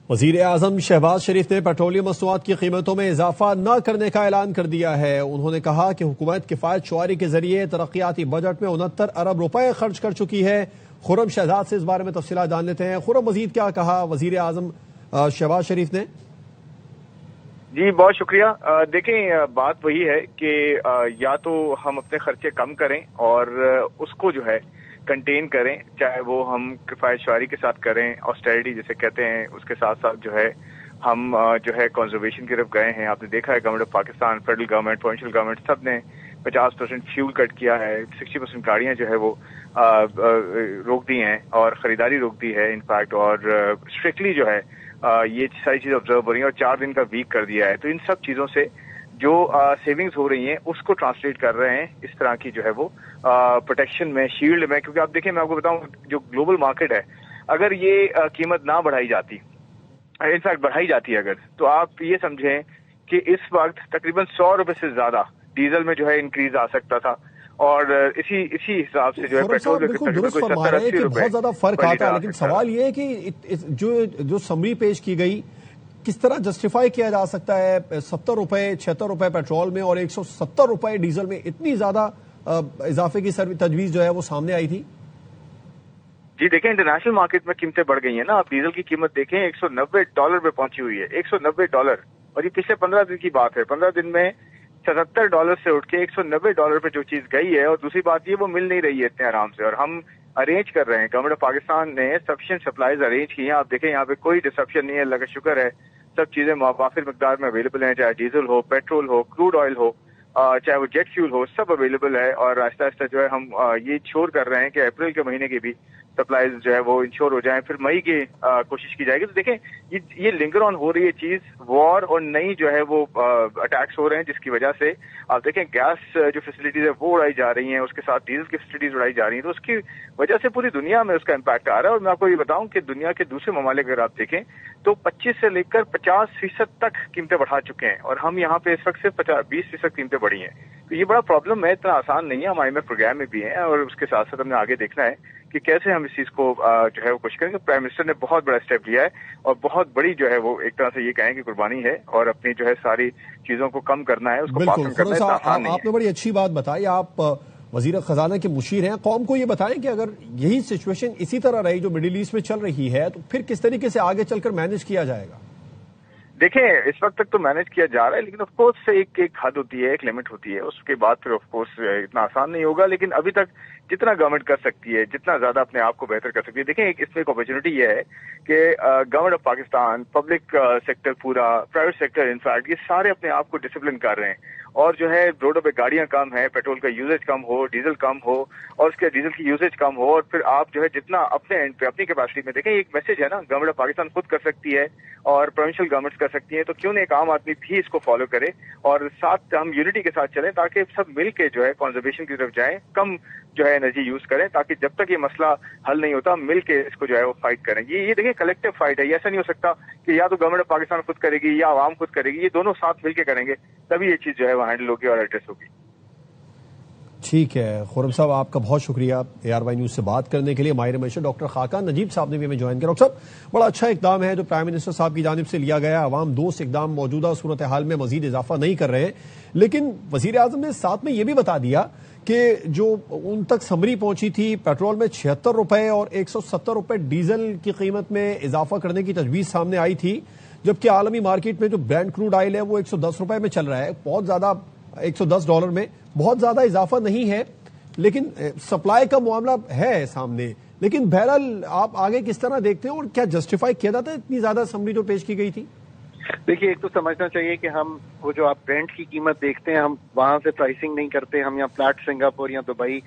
وزیر اعظم شہباز شریف نے پیٹرولیم مصنوعات کی قیمتوں میں اضافہ نہ کرنے کا اعلان کر دیا ہے۔ انہوں نے کہا کہ حکومت کفایت شعاری کے ذریعے ترقیاتی بجٹ میں 69 ارب روپے خرچ کر چکی ہے۔ خرم شہزاد سے اس بارے میں تفصیلات جان لیتے ہیں۔ خرم، مزید کیا کہا وزیر اعظم شہباز شریف نے؟ جی بہت شکریہ۔ دیکھیں، بات وہی ہے کہ یا تو ہم اپنے خرچے کم کریں اور اس کو جو ہے کنٹین کریں، چاہے وہ ہم کفایت شعاری کے ساتھ کریں، آسٹیرٹی جسے کہتے ہیں، اس کے ساتھ ساتھ جو ہے ہم جو ہے کنزرویشن کی طرف گئے ہیں۔ آپ نے دیکھا ہے government of Pakistan, federal government, provincial government سب نے 50% فیول کٹ کیا ہے، 60% گاڑیاں جو ہے وہ روک دی ہیں اور خریداری روک دی ہے انفیکٹ، اور اسٹرکٹلی جو ہے یہ ساری چیزیں آبزرو ہو رہی ہیں اور 4 دن کا ویک کر دیا ہے۔ تو ان سب چیزوں سے جو سیونگز ہو رہی ہیں اس کو ٹرانسلیٹ کر رہے ہیں اس طرح کی جو ہے وہ پروٹیکشن میں، شیلڈ میں، کیونکہ آپ دیکھیں میں آپ کو بتاؤں جو گلوبل مارکیٹ ہے، اگر یہ قیمت نہ بڑھائی جاتی، انفیکٹ بڑھائی جاتی اگر، تو آپ یہ سمجھیں کہ اس وقت تقریباً 100 روپے سے زیادہ ڈیزل میں جو ہے انکریز آ سکتا تھا، اور اسی حساب سے جو ہے پیٹرول بالکل درست فرما رہے ہیں کہ بہت زیادہ فرق آتا ہے، لیکن سوال یہ ہے کہ جو سمری پیش کی گئی کس طرح جسٹیفائی کیا جا سکتا ہے 70 روپے 76 روپے پیٹرول میں اور 170 روپے ڈیزل میں اتنی زیادہ اضافے کی تجویز جو ہے وہ سامنے آئی تھی؟ جی دیکھیں، انٹرنیشنل مارکیٹ میں قیمتیں بڑھ گئی ہیں نا۔ آپ ڈیزل کی قیمت دیکھیں $190 پہ پہنچی ہوئی ہے، $190، اور یہ پچھلے 15 دن کی بات ہے۔ 15 دن میں $77 سے اٹھ کے $190 پہ جو چیز گئی ہے، اور دوسری بات یہ وہ مل نہیں رہی ہے اتنے آرام سے، اور ہم ارینج کر رہے ہیں۔ گورنمنٹ آف پاکستان نے سفیشینٹ سپلائیز ارینج کی ہیں۔ آپ دیکھیں یہاں پہ کوئی ڈسرپشن نہیں ہے، اللہ کا شکر ہے، سب چیزیں وافر مقدار میں اویلیبل ہیں، چاہے ڈیزل ہو، پیٹرول ہو، کروڈ آئل ہو، چاہے وہ جیٹ فیول ہو، سب اویلیبل ہے، اور آہستہ آہستہ جو ہے ہم یہ انشور کر رہے ہیں کہ اپریل کے مہینے کی بھی سپلائیز جو ہے وہ انشور ہو جائیں، پھر مئی کی کوشش کی جائے گی۔ تو دیکھیں یہ لنگر آن ہو رہی ہے چیز، وار اور نئی جو ہے وہ اٹیکس ہو رہے ہیں، جس کی وجہ سے آپ دیکھیں گیس جو فیسلٹیز ہے وہ اڑائی جا رہی ہیں، اس کے ساتھ ڈیزل کی فیسلٹیز اڑائی جا رہی ہیں، تو اس کی وجہ سے پوری دنیا میں اس کا امپیکٹ آ رہا ہے۔ اور میں آپ کو یہ بتاؤں کہ دنیا کے دوسرے ممالک اگر آپ دیکھیں تو 25 سے لے کر 50% تک قیمتیں بڑھا چکے ہیں، اور ہم یہاں پہ اس وقت صرف 20% قیمتیں بڑھی ہیں۔ تو یہ بڑا پرابلم ہے، اتنا آسان نہیں ہے۔ ہم IMF پروگرام میں بھی ہیں، اور اس کے ساتھ ساتھ ہم نے آگے دیکھنا ہے کہ کیسے ہم اس چیز کو جو ہے وہ کوشش کریں گے۔ پرائم منسٹر نے بہت بڑا اسٹیپ لیا ہے، اور بہت بڑی جو ہے وہ ایک طرح سے یہ کہیں کہ قربانی ہے، اور اپنی جو ہے ساری چیزوں کو کم کرنا ہے، اس کو پاس کرنا ہے، آسان نہیں ہے۔ آپ نے بڑی اچھی بات بتائی، آپ وزیر خزانہ کے مشیر ہیں، قوم کو یہ بتائیں کہ اگر یہی سچویشن اسی طرح رہی جو مڈل ایسٹ میں چل رہی ہے تو پھر کس طریقے سے آگے چل کر مینج کیا جائے گا؟ دیکھیں اس وقت تک تو مینج کیا جا رہا ہے، لیکن آف کورس ایک حد ہوتی ہے، ایک لمٹ ہوتی ہے، اس کے بعد پھر آف کورس اتنا آسان نہیں ہوگا، لیکن ابھی تک جتنا گورنمنٹ کر سکتی ہے، جتنا زیادہ اپنے آپ کو بہتر کر سکتی ہے۔ دیکھیں اس میں ایک اپرچونٹی یہ ہے کہ government of Pakistan, public sector پورا، پرائیویٹ سیکٹر انفیکٹ، یہ سارے اپنے آپ کو ڈسپلن کر رہے ہیں، اور جو ہے روڈوں پہ گاڑیاں کم ہیں، پیٹرول کا یوزیج کم ہو، ڈیزل کم ہو، اور اس کے ڈیزل کی یوزیج کم ہو، اور پھر آپ جو ہے جتنا اپنے اینڈ پہ اپنی کیپیسٹی میں دیکھیں، ایک میسج ہے نا، گورنمنٹ آف پاکستان خود کر سکتی ہے اور پروونشل گورنمنٹس کر سکتی ہیں، تو کیوں نہیں ایک عام آدمی بھی اس کو فالو کرے، اور ساتھ ہم یونٹی کے ساتھ چلیں تاکہ سب مل کے جو ہے کنزرویشن کی طرف جائیں، کم جو ہے انرجی یوز کریں، تاکہ جب تک یہ مسئلہ حل نہیں ہوتا مل کے اس کو جو ہے وہ فائٹ کریں۔ یہ دیکھیں کلیکٹیو فائٹ ہے، یہ ایسا نہیں ہو سکتا کہ یا تو گورنمنٹ آف پاکستان خود کرے گی یا عوام خود کرے گی، یہ دونوں ساتھ مل کے کریں گے تبھی یہ چیز جو ہے وہ ہینڈل ہوگی اور ایڈریس ہوگی۔ ٹھیک ہے خرم صاحب، آپ کا بہت شکریہ ARY نیوز سے بات کرنے کے لیے۔ ماہر معیشت ڈاکٹر خاقان نجیب صاحب نے بھی ہمیں جوائن کیا۔ ڈاکٹر صاحب، بڑا اچھا اقدام ہے جو پرائم منسٹر صاحب کی جانب سے لیا گیا۔ عوام دوست اقدام موجودہ صورتحال میں مزید اضافہ نہیں کر رہے، لیکن وزیر اعظم نے ساتھ میں یہ بھی بتا دیا کہ جو ان تک سمری پہنچی تھی پیٹرول میں 76 روپے اور 170 روپے ڈیزل کی قیمت میں اضافہ کرنے کی تجویز سامنے آئی تھی، جبکہ عالمی مارکیٹ میں جو برینڈ کروڈ آئل ہے وہ 110 روپے میں چل رہا ہے، بہت زیادہ $110 میں بہت زیادہ اضافہ نہیں ہے، لیکن سپلائی کا معاملہ ہے سامنے۔ لیکن بہرحال آپ آگے کس طرح دیکھتے ہیں اور کیا جسٹیفائی کیا جاتا ہے اتنی زیادہ سمری جو پیش کی گئی تھی؟ دیکھیے، ایک تو سمجھنا چاہیے کہ ہم وہ جو آپ برینڈ کی قیمت دیکھتے ہیں، ہم وہاں سے پرائسنگ نہیں کرتے، ہم یہاں فلیٹ سنگاپور یا دبئی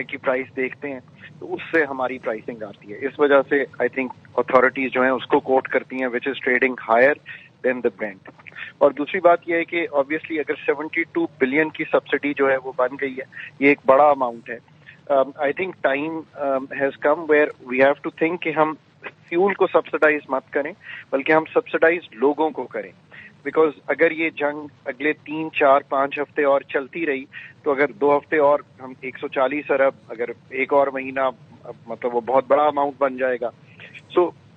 کی پرائس دیکھتے ہیں، تو اس سے ہماری پرائسنگ آتی ہے۔ اس وجہ سے آئی تھنک اتھارٹیز جو ہیں اس کو کوٹ کرتی ہیں which is trading higher than the brand. اور دوسری بات یہ ہے کہ آبویسلی اگر 72 بلین کی سبسڈی جو ہے وہ بن گئی ہے، یہ ایک بڑا اماؤنٹ ہے۔ I think time has come where we have to think کہ ہم فیول کو سبسڈائز مت کریں، بلکہ ہم سبسڈائز لوگوں کو کریں، بیکاز اگر یہ جنگ اگلے 3، 4، 5 ہفتے اور چلتی رہی تو اگر 2 ہفتے اور ہم 140 ارب، اگر ایک اور مہینہ، مطلب وہ بہت بڑا اماؤنٹ بن جائے گا۔ سو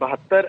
72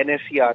NSCR